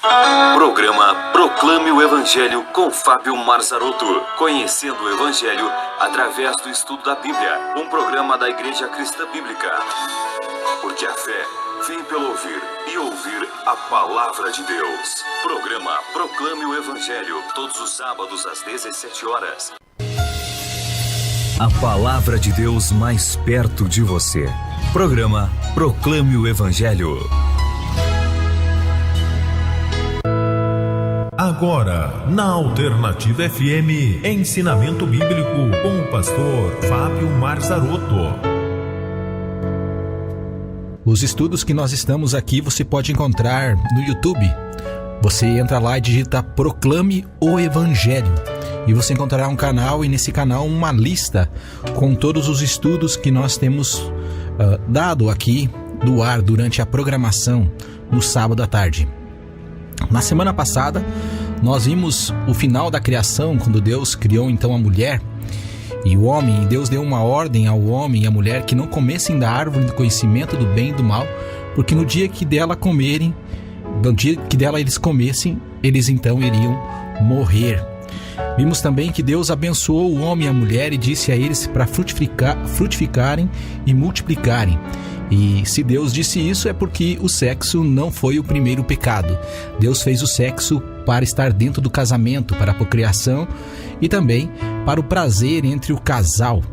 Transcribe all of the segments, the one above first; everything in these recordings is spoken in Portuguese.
Programa Proclame o Evangelho com Fábio Marzarotto. Conhecendo o Evangelho através do estudo da Bíblia. Um programa da Igreja Cristã Bíblica. Porque a fé vem pelo ouvir e ouvir a Palavra de Deus. Programa Proclame o Evangelho. Todos os sábados às 17 horas. A Palavra de Deus mais perto de você. Programa Proclame o Evangelho. Agora, na Alternativa FM, ensinamento bíblico com o pastor Fábio Marzarotto. Os estudos que nós estamos aqui você pode encontrar no YouTube. Você entra lá e digita Proclame o Evangelho. E você encontrará um canal, e nesse canal uma lista com todos os estudos que nós temos dado aqui no ar durante a programação no sábado à tarde. Na semana passada, nós vimos o final da criação, quando Deus criou então a mulher e o homem, e Deus deu uma ordem ao homem e à mulher que não comessem da árvore do conhecimento do bem e do mal, porque no dia que dela comerem, no dia que dela eles comessem, eles então iriam morrer. Vimos também que Deus abençoou o homem e a mulher e disse a eles para frutificarem e multiplicarem. E se Deus disse isso é porque o sexo não foi o primeiro pecado. Deus fez o sexo para estar dentro do casamento, para a procriação e também para o prazer entre o casal.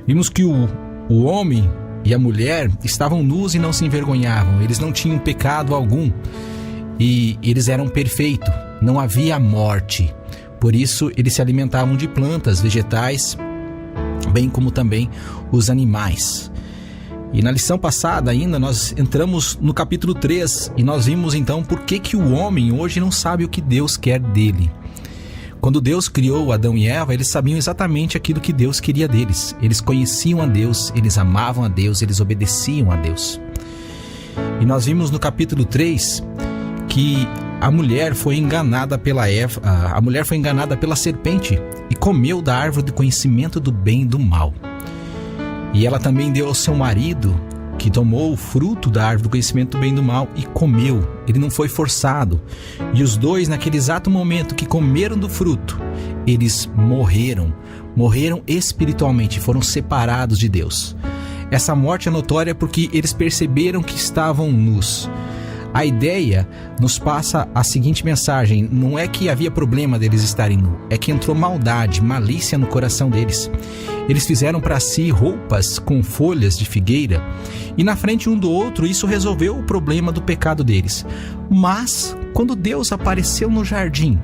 Vimos que o homem e a mulher estavam nus e não se envergonhavam. Eles não tinham pecado algum e eles eram perfeitos. Não havia morte. Por isso eles se alimentavam de plantas, vegetais, bem como também os animais. E na lição passada ainda nós entramos no capítulo 3 e nós vimos então por que o homem hoje não sabe o que Deus quer dele. Quando Deus criou Adão e Eva, eles sabiam exatamente aquilo que Deus queria deles. Eles conheciam a Deus, eles amavam a Deus, eles obedeciam a Deus. E nós vimos no capítulo 3 que a mulher foi enganada pela serpente e comeu da árvore do conhecimento do bem e do mal. E ela também deu ao seu marido, que tomou o fruto da árvore do conhecimento do bem e do mal e comeu. Ele não foi forçado. E os dois, naquele exato momento que comeram do fruto, eles morreram. Morreram espiritualmente, foram separados de Deus. Essa morte é notória porque eles perceberam que estavam nus. A ideia nos passa a seguinte mensagem: não é que havia problema deles estarem nus, é que entrou maldade, malícia no coração deles. Eles fizeram para si roupas com folhas de figueira e na frente um do outro isso resolveu o problema do pecado deles. Mas quando Deus apareceu no jardim,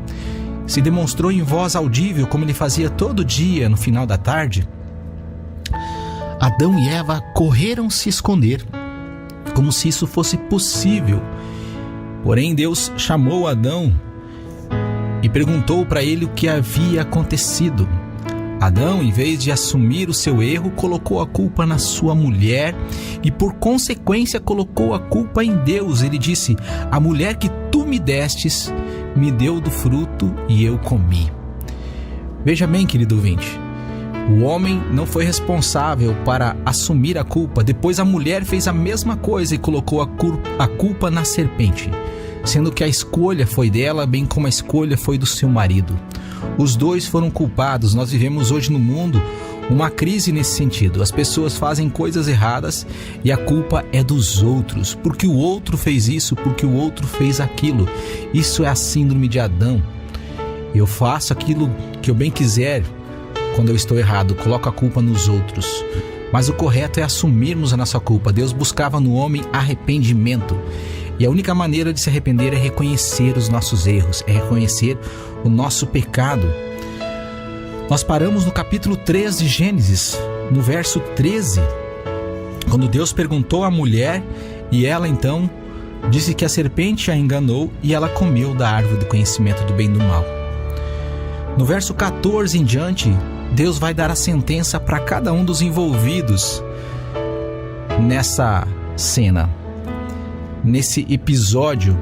se demonstrou em voz audível como ele fazia todo dia no final da tarde, Adão e Eva correram se esconder, como se isso fosse possível. Porém, Deus chamou Adão e perguntou para ele o que havia acontecido. Adão, em vez de assumir o seu erro, colocou a culpa na sua mulher e, por consequência, colocou a culpa em Deus. Ele disse: a mulher que tu me destes me deu do fruto e eu comi. Veja bem, querido ouvinte, o homem não foi responsável para assumir a culpa. Depois a mulher fez a mesma coisa e colocou a culpa na serpente, sendo que a escolha foi dela, bem como a escolha foi do seu marido. Os dois foram culpados. Nós vivemos hoje no mundo uma crise nesse sentido. As pessoas fazem coisas erradas e a culpa é dos outros, porque o outro fez isso, porque o outro fez aquilo. Isso é a síndrome de Adão. Eu faço aquilo que eu bem quiser. Quando eu estou errado, coloco a culpa nos outros. Mas o correto é assumirmos a nossa culpa. Deus buscava no homem arrependimento. E a única maneira de se arrepender é reconhecer os nossos erros, é reconhecer o nosso pecado. Nós paramos no capítulo 3 de Gênesis, no verso 13, quando Deus perguntou à mulher e ela então disse que a serpente a enganou e ela comeu da árvore do conhecimento do bem e do mal. No verso 14 em diante, Deus vai dar a sentença para cada um dos envolvidos nessa cena, nesse episódio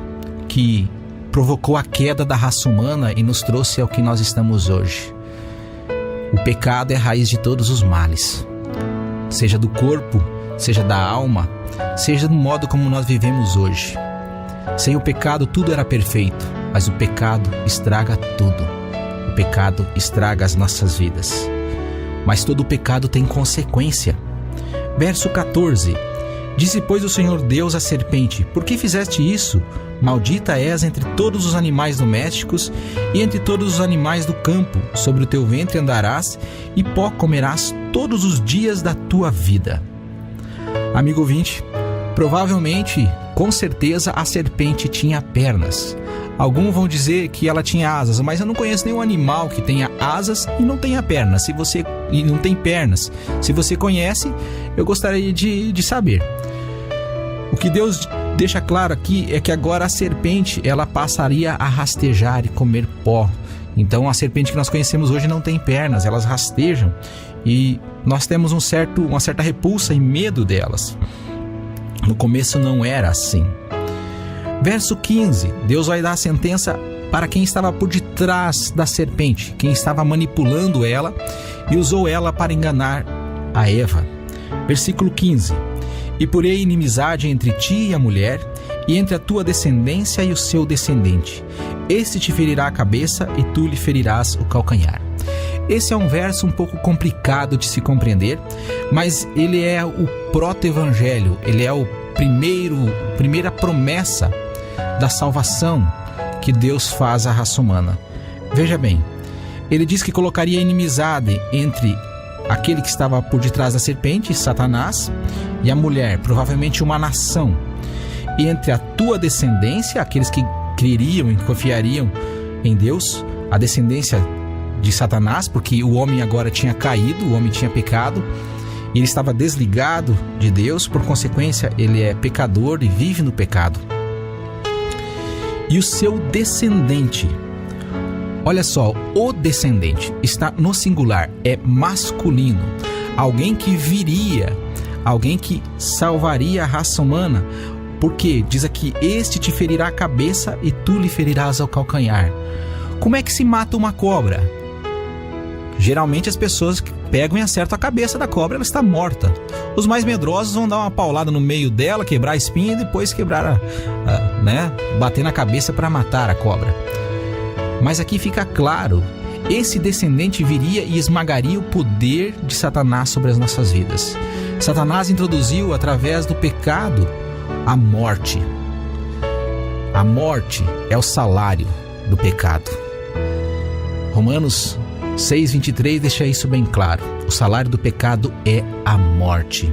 que provocou a queda da raça humana e nos trouxe ao que nós estamos hoje. O pecado é a raiz de todos os males, seja do corpo, seja da alma, seja do modo como nós vivemos hoje. Sem o pecado tudo era perfeito, mas o pecado estraga tudo. O pecado estraga as nossas vidas. Mas todo pecado tem consequência. Verso 14. Disse, pois, o Senhor Deus à serpente: por que fizeste isso? Maldita és entre todos os animais domésticos e entre todos os animais do campo. Sobre o teu ventre andarás e pó comerás todos os dias da tua vida. Amigo ouvinte, provavelmente, com certeza, a serpente tinha pernas. Alguns vão dizer que ela tinha asas, mas eu não conheço nenhum animal que tenha asas e não tenha pernas. E não tem pernas. Se você conhece, eu gostaria de saber. O que Deus deixa claro aqui é que agora a serpente, ela passaria a rastejar e comer pó. Então a serpente que nós conhecemos hoje não tem pernas, elas rastejam e nós temos uma certa repulsa e medo delas. No começo não era assim. Verso 15, Deus vai dar a sentença para quem estava por detrás da serpente, quem estava manipulando ela e usou ela para enganar a Eva. Versículo 15, e porei inimizade entre ti e a mulher, e entre a tua descendência e o seu descendente. Este te ferirá a cabeça e tu lhe ferirás o calcanhar. Esse é um verso um pouco complicado de se compreender, mas ele é o proto-evangelho, ele é a primeira promessa da salvação que Deus faz à raça humana. Veja bem, ele diz que colocaria inimizade entre aquele que estava por detrás da serpente, Satanás, e a mulher, provavelmente uma nação. E entre a tua descendência, aqueles que creriam e confiariam em Deus, a descendência de Satanás, porque o homem agora tinha caído, o homem tinha pecado, e ele estava desligado de Deus, por consequência, ele é pecador e vive no pecado. E o seu descendente, olha só, o descendente está no singular, é masculino, alguém que viria, alguém que salvaria a raça humana, porque diz aqui, este te ferirá a cabeça e tu lhe ferirás ao calcanhar. Como é que se mata uma cobra? Geralmente as pessoas pegam e acertam a cabeça da cobra, ela está morta. Os mais medrosos vão dar uma paulada no meio dela, quebrar a espinha e depois bater na cabeça para matar a cobra. Mas aqui fica claro, esse descendente viria e esmagaria o poder de Satanás sobre as nossas vidas. Satanás introduziu através do pecado a morte. A morte é o salário do pecado. Romanos 6:23 deixa isso bem claro. O salário do pecado é a morte.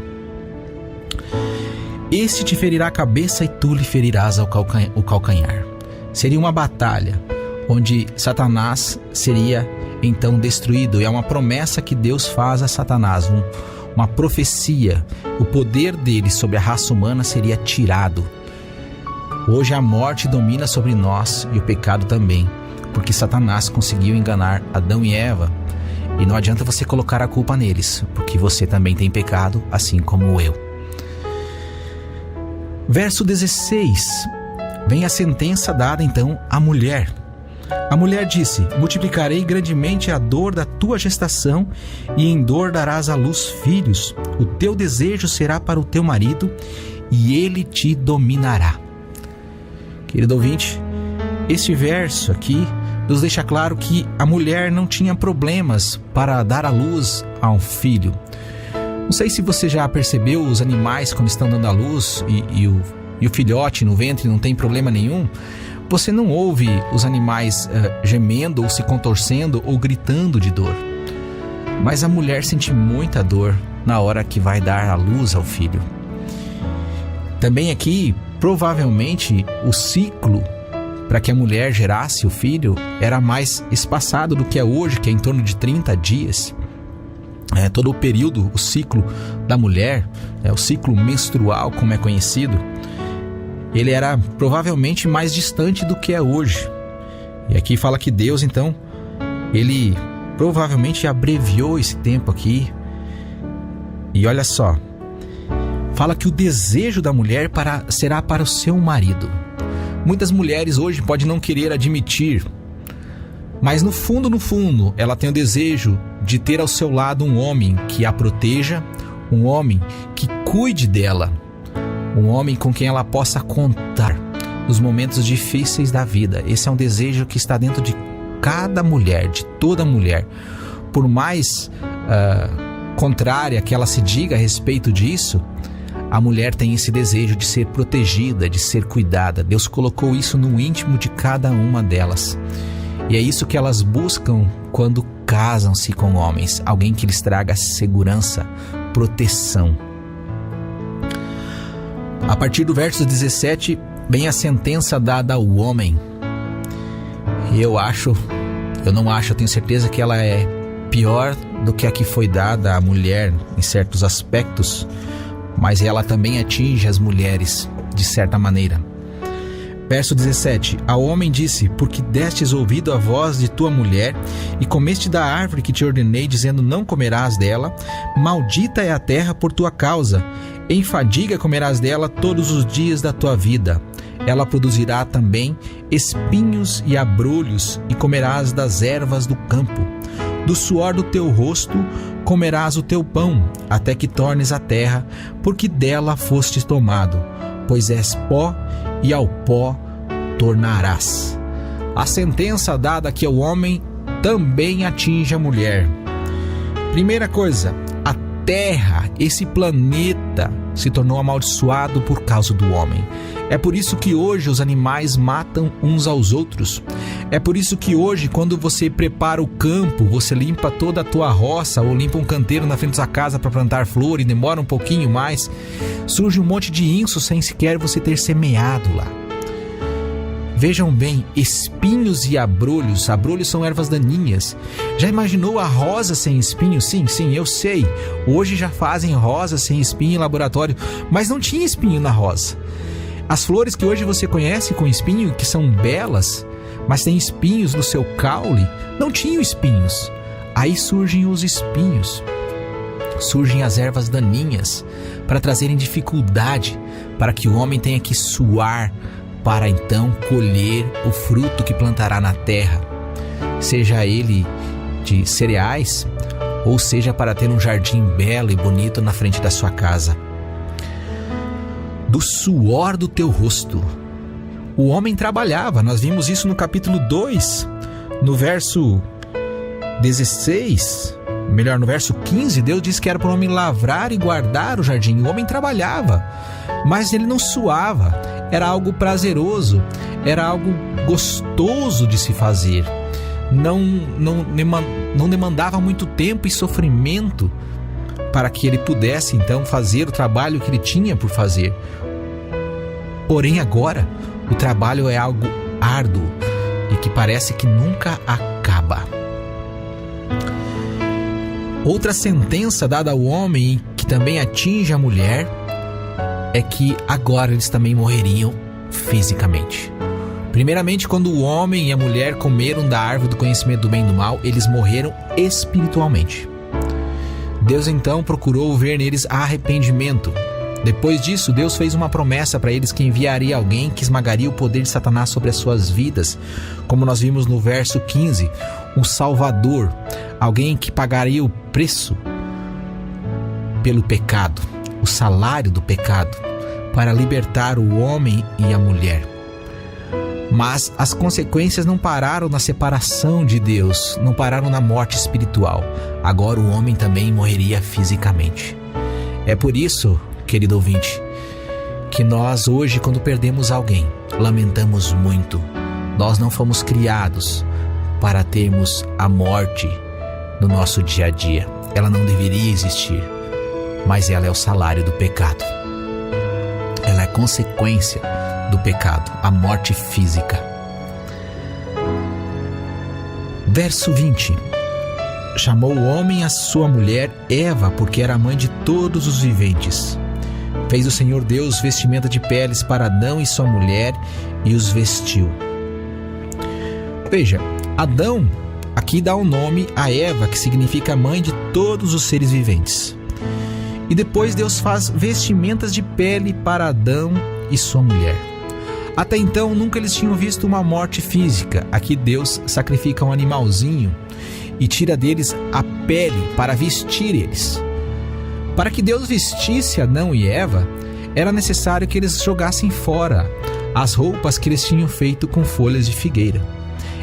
Este te ferirá a cabeça e tu lhe ferirás o calcanhar. Seria uma batalha onde Satanás seria então destruído. E é uma promessa que Deus faz a Satanás, uma profecia. O poder dele sobre a raça humana seria tirado. Hoje a morte domina sobre nós e o pecado também, porque Satanás conseguiu enganar Adão e Eva. E não adianta você colocar a culpa neles, porque você também tem pecado, assim como eu. Verso 16. Vem a sentença dada então à mulher. A mulher disse: multiplicarei grandemente a dor da tua gestação, e em dor darás à luz filhos. O teu desejo será para o teu marido, e ele te dominará. Querido ouvinte, este verso aqui nos deixa claro que a mulher não tinha problemas para dar à luz a um filho. Não sei se você já percebeu os animais quando estão dando à luz e o filhote no ventre não tem problema nenhum. Você não ouve os animais gemendo ou se contorcendo ou gritando de dor. Mas a mulher sente muita dor na hora que vai dar à luz ao filho. Também aqui, provavelmente, o ciclo para que a mulher gerasse o filho era mais espaçado do que é hoje, que é em torno de 30 dias. Todo o período, o ciclo da mulher, o ciclo menstrual, como é conhecido, ele era provavelmente mais distante do que é hoje. E aqui fala que Deus, então, ele provavelmente abreviou esse tempo aqui. E olha só, fala que o desejo da mulher será para o seu marido. Muitas mulheres hoje podem não querer admitir, mas no fundo, ela tem o desejo de ter ao seu lado um homem que a proteja, um homem que cuide dela, um homem com quem ela possa contar, nos momentos difíceis da vida. Esse é um desejo que está dentro de cada mulher, de toda mulher. Por mais contrária que ela se diga a respeito disso, a mulher tem esse desejo de ser protegida, de ser cuidada. Deus colocou isso no íntimo de cada uma delas. E é isso que elas buscam quando casam-se com homens. Alguém que lhes traga segurança, proteção. A partir do verso 17, vem a sentença dada ao homem. E eu tenho certeza que ela é pior do que a que foi dada à mulher em certos aspectos, mas ela também atinge as mulheres de certa maneira. Verso 17: Ao homem disse: porque destes ouvido a voz de tua mulher e comeste da árvore que te ordenei, dizendo: não comerás dela, maldita é a terra por tua causa, em fadiga comerás dela todos os dias da tua vida. Ela produzirá também espinhos e abrolhos, e comerás das ervas do campo. Do suor do teu rosto comerás o teu pão, até que tornes a terra, porque dela fostes tomado, pois és pó, e ao pó tornarás. A sentença dada aqui ao homem também atinge a mulher. Primeira coisa, a terra, esse planeta, se tornou amaldiçoado por causa do homem. É por isso que hoje os animais matam uns aos outros. É por isso que hoje, quando você prepara o campo, você limpa toda a tua roça ou limpa um canteiro na frente da sua casa para plantar flor e demora um pouquinho mais, surge um monte de insos sem sequer você ter semeado lá. Vejam bem, espinhos e abrolhos. Abrolhos são ervas daninhas. Já imaginou a rosa sem espinho? Sim, eu sei. Hoje já fazem rosa sem espinho em laboratório, mas não tinha espinho na rosa. As flores que hoje você conhece com espinho, que são belas, mas têm espinhos no seu caule, não tinham espinhos. Aí surgem os espinhos. Surgem as ervas daninhas para trazerem dificuldade, para que o homem tenha que suar para então colher o fruto que plantará na terra, seja ele de cereais ou seja para ter um jardim belo e bonito na frente da sua casa. Do suor do teu rosto. O homem trabalhava, nós vimos isso no capítulo 2, no verso 16, no verso 15, Deus disse que era para o homem lavrar e guardar o jardim. O homem trabalhava, mas ele não suava. Era algo prazeroso, era algo gostoso de se fazer. Não demandava muito tempo e sofrimento para que ele pudesse então fazer o trabalho que ele tinha por fazer. Porém agora, o trabalho é algo árduo e que parece que nunca acaba. Outra sentença dada ao homem, que também atinge a mulher, é que agora eles também morreriam fisicamente. Primeiramente, quando o homem e a mulher comeram da árvore do conhecimento do bem e do mal, eles morreram espiritualmente. Deus então procurou ver neles arrependimento. Depois disso, Deus fez uma promessa para eles que enviaria alguém que esmagaria o poder de Satanás sobre as suas vidas, como nós vimos no verso 15, um Salvador, alguém que pagaria o preço pelo pecado, o salário do pecado, para libertar o homem e a mulher. Mas as consequências não pararam na separação de Deus, não pararam na morte espiritual. Agora o homem também morreria fisicamente. É por isso, querido ouvinte, que nós hoje, quando perdemos alguém, lamentamos muito. Nós não fomos criados para termos a morte no nosso dia a dia. Ela não deveria existir, mas ela é o salário do pecado. Ela é consequência do pecado, a morte física. Verso 20. Chamou o homem a sua mulher Eva, porque era a mãe de todos os viventes. Fez o Senhor Deus vestimenta de peles para Adão e sua mulher e os vestiu. Veja, Adão aqui dá um nome a Eva, que significa mãe de todos os seres viventes. E depois Deus faz vestimentas de pele para Adão e sua mulher. Até então nunca eles tinham visto uma morte física. Aqui Deus sacrifica um animalzinho e tira deles a pele para vestir eles. Para que Deus vestisse Adão e Eva, era necessário que eles jogassem fora as roupas que eles tinham feito com folhas de figueira.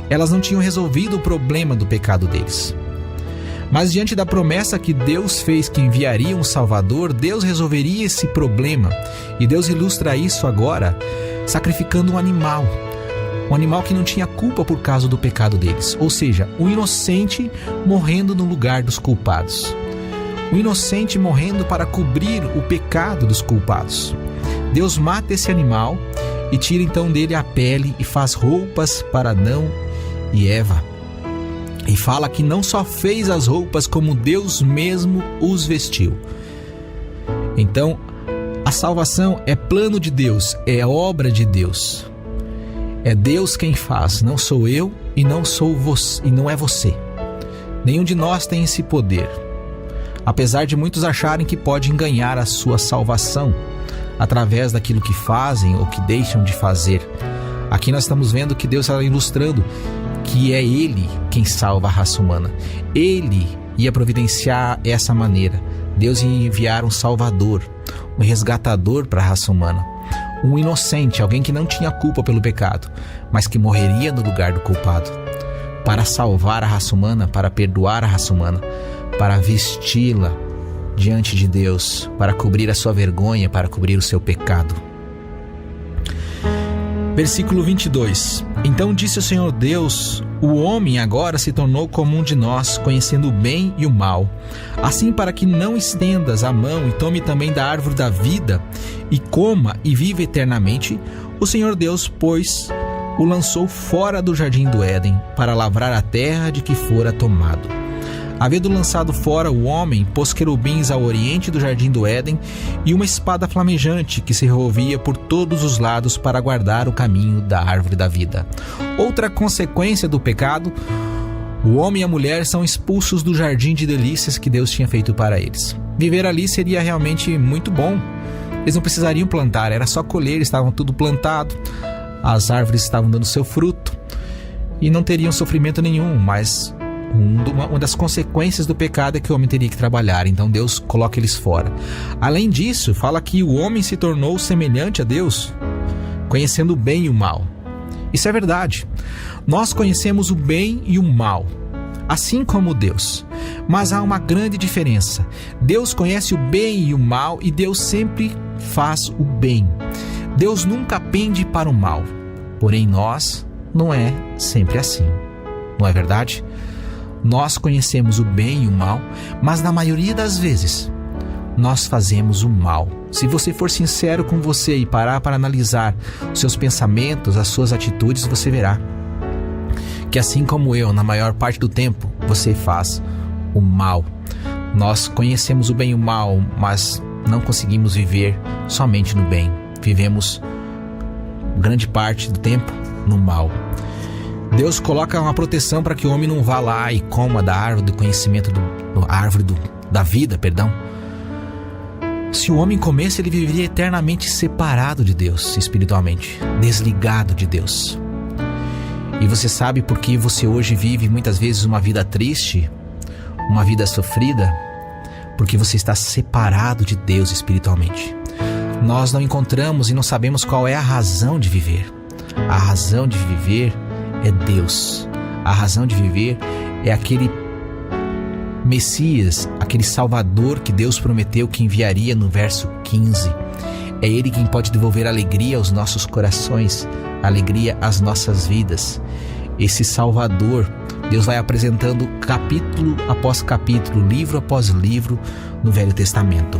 Elas não tinham resolvido o problema do pecado deles. Mas diante da promessa que Deus fez que enviaria um Salvador, Deus resolveria esse problema. E Deus ilustra isso agora sacrificando um animal que não tinha culpa por causa do pecado deles. Ou seja, um inocente morrendo no lugar dos culpados. Um inocente morrendo para cobrir o pecado dos culpados. Deus mata esse animal e tira então dele a pele e faz roupas para Adão e Eva. E fala que não só fez as roupas, como Deus mesmo os vestiu. Então, a salvação é plano de Deus, é obra de Deus. É Deus quem faz, não sou eu e não sou você, e não é você. Nenhum de nós tem esse poder. Apesar de muitos acharem que podem ganhar a sua salvação através daquilo que fazem ou que deixam de fazer. Aqui nós estamos vendo que Deus está ilustrando que é Ele quem salva a raça humana. Ele ia providenciar essa maneira. Deus ia enviar um Salvador, um resgatador para a raça humana. Um inocente, alguém que não tinha culpa pelo pecado, mas que morreria no lugar do culpado. Para salvar a raça humana, para perdoar a raça humana, para vesti-la diante de Deus, para cobrir a sua vergonha, para cobrir o seu pecado. Versículo 22. Então disse o Senhor Deus: o homem agora se tornou como um de nós, conhecendo o bem e o mal. Assim, para que não estendas a mão e tome também da árvore da vida, e coma e viva eternamente, o Senhor Deus, pois, o lançou fora do jardim do Éden, para lavrar a terra de que fora tomado. Havendo lançado fora o homem, pôs querubins ao oriente do jardim do Éden e uma espada flamejante que se revolvia por todos os lados para guardar o caminho da árvore da vida. Outra consequência do pecado: o homem e a mulher são expulsos do jardim de delícias que Deus tinha feito para eles. Viver ali seria realmente muito bom. Eles não precisariam plantar, era só colher, estavam tudo plantado, as árvores estavam dando seu fruto e não teriam sofrimento nenhum, mas uma das consequências do pecado é que o homem teria que trabalhar, então Deus coloca eles fora. Além disso, fala que o homem se tornou semelhante a Deus, conhecendo o bem e o mal. Isso é verdade. Nós conhecemos o bem e o mal, assim como Deus. Mas há uma grande diferença. Deus conhece o bem e o mal e Deus sempre faz o bem. Deus nunca pende para o mal. Porém, nós não é sempre assim. Não é verdade? Nós conhecemos o bem e o mal, mas na maioria das vezes, nós fazemos o mal. Se você for sincero com você e parar para analisar os seus pensamentos, as suas atitudes, você verá que assim como eu, na maior parte do tempo, você faz o mal. Nós conhecemos o bem e o mal, mas não conseguimos viver somente no bem. Vivemos grande parte do tempo no mal. Deus coloca uma proteção para que o homem não vá lá e coma da árvore do conhecimento, da vida. Se o homem comesse, ele viveria eternamente separado de Deus espiritualmente, desligado de Deus. E você sabe por que você hoje vive muitas vezes uma vida triste, uma vida sofrida? Porque você está separado de Deus espiritualmente. Nós não encontramos e não sabemos qual é a razão de viver. A razão de viver é Deus. A razão de viver é aquele Messias, aquele Salvador que Deus prometeu que enviaria no verso 15. É Ele quem pode devolver alegria aos nossos corações, alegria às nossas vidas. Esse Salvador, Deus vai apresentando capítulo após capítulo, livro após livro no Velho Testamento.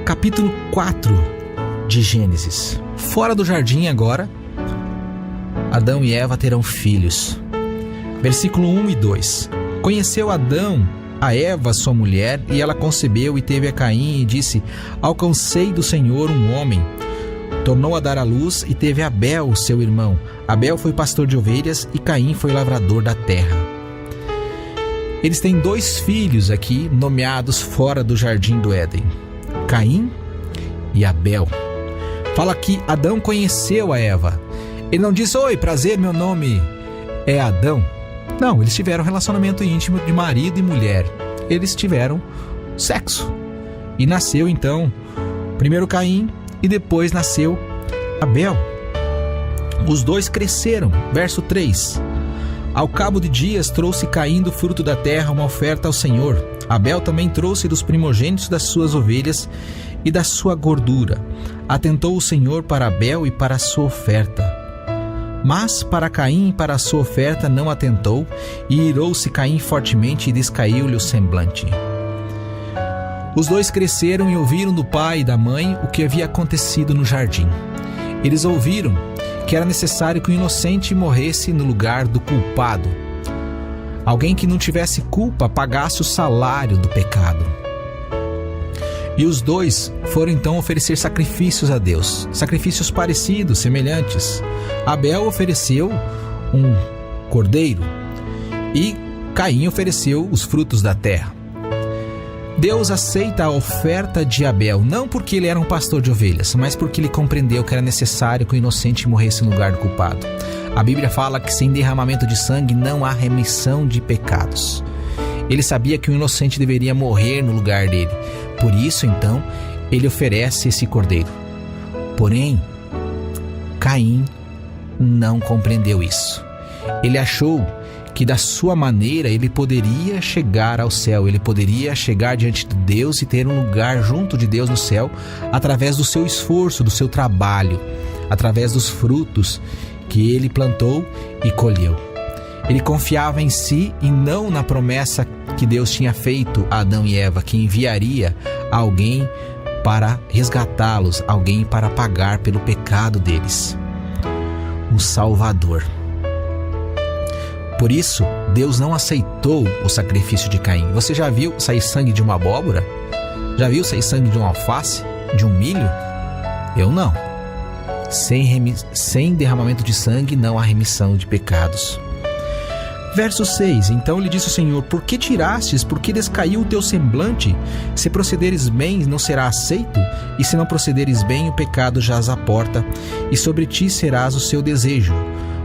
Capítulo 4 de Gênesis. Fora do jardim agora, Adão e Eva terão filhos. Versículo 1 e 2. Conheceu Adão a Eva, sua mulher, e ela concebeu e teve a Caim e disse: alcancei do Senhor um homem. Tornou a dar à luz e teve Abel, seu irmão. Abel foi pastor de ovelhas e Caim foi lavrador da terra. Eles têm 2 filhos aqui, nomeados fora do jardim do Éden: Caim e Abel. Fala que Adão conheceu a Eva. Ele não disse: oi, prazer, meu nome é Adão. Não, eles tiveram um relacionamento íntimo de marido e mulher. Eles tiveram sexo. E nasceu então primeiro Caim e depois nasceu Abel. Os dois cresceram. Verso 3. Ao cabo de dias trouxe Caim do fruto da terra uma oferta ao Senhor. Abel também trouxe dos primogênitos das suas ovelhas e da sua gordura. Atentou o Senhor para Abel e para a sua oferta. Mas para Caim e para a sua oferta não atentou, e irou-se Caim fortemente e descaiu-lhe o semblante. Os dois cresceram e ouviram do pai e da mãe o que havia acontecido no jardim. Eles ouviram que era necessário que o inocente morresse no lugar do culpado. Alguém que não tivesse culpa pagasse o salário do pecado. E os dois foram então oferecer sacrifícios a Deus, sacrifícios parecidos, semelhantes. Abel ofereceu um cordeiro e Caim ofereceu os frutos da terra. Deus aceita a oferta de Abel, não porque ele era um pastor de ovelhas, mas porque ele compreendeu que era necessário que o inocente morresse no lugar do culpado. A Bíblia fala que sem derramamento de sangue não há remissão de pecados. Ele sabia que o inocente deveria morrer no lugar dele. Por isso, então, ele oferece esse cordeiro. Porém, Caim não compreendeu isso. Ele achou que da sua maneira ele poderia chegar ao céu, ele poderia chegar diante de Deus e ter um lugar junto de Deus no céu através do seu esforço, do seu trabalho, através dos frutos que ele plantou e colheu. Ele confiava em si e não na promessa que Deus tinha feito a Adão e Eva, que enviaria alguém para resgatá-los, alguém para pagar pelo pecado deles, um Salvador. Por isso, Deus não aceitou o sacrifício de Caim. Você já viu sair sangue de uma abóbora? Já viu sair sangue de uma alface? De um milho? Eu não. Sem derramamento de sangue não há remissão de pecados. Verso 6. Então lhe disse o Senhor: por que tirastes, por que descaiu o teu semblante? Se procederes bem, não será aceito, e se não procederes bem, o pecado jaz à porta, e sobre ti serás o seu desejo,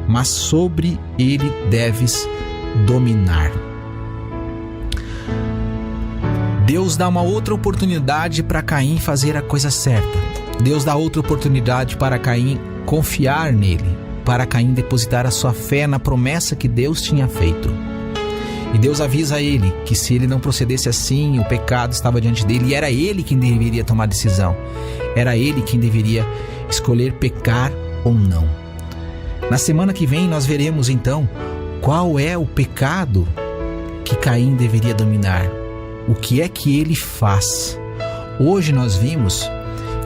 mas sobre ele deves dominar. Deus dá uma outra oportunidade para Caim fazer a coisa certa. Deus dá outra oportunidade para Caim confiar nele, para Caim depositar a sua fé na promessa que Deus tinha feito. E Deus avisa a ele que se ele não procedesse assim, o pecado estava diante dele e era ele quem deveria tomar a decisão. Era ele quem deveria escolher pecar ou não. Na semana que vem nós veremos então qual é o pecado que Caim deveria dominar. O que é que ele faz? Hoje nós vimos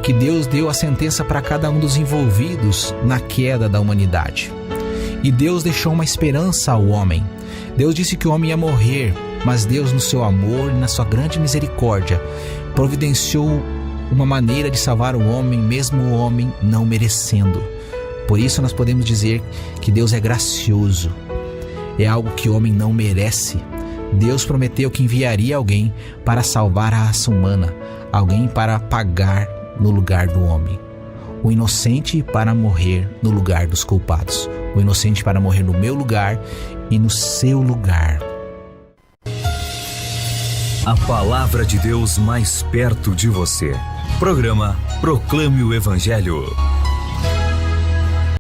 que Deus deu a sentença para cada um dos envolvidos na queda da humanidade. E Deus deixou uma esperança ao homem. Deus disse que o homem ia morrer, mas Deus, no seu amor e na sua grande misericórdia, providenciou uma maneira de salvar o homem, mesmo o homem não merecendo. Por isso nós podemos dizer que Deus é gracioso. É algo que o homem não merece. Deus prometeu que enviaria alguém para salvar a raça humana, alguém para pagar no lugar do homem. O inocente para morrer no lugar dos culpados. O inocente para morrer no meu lugar e no seu lugar. A palavra de Deus mais perto de você. Programa Proclame o Evangelho.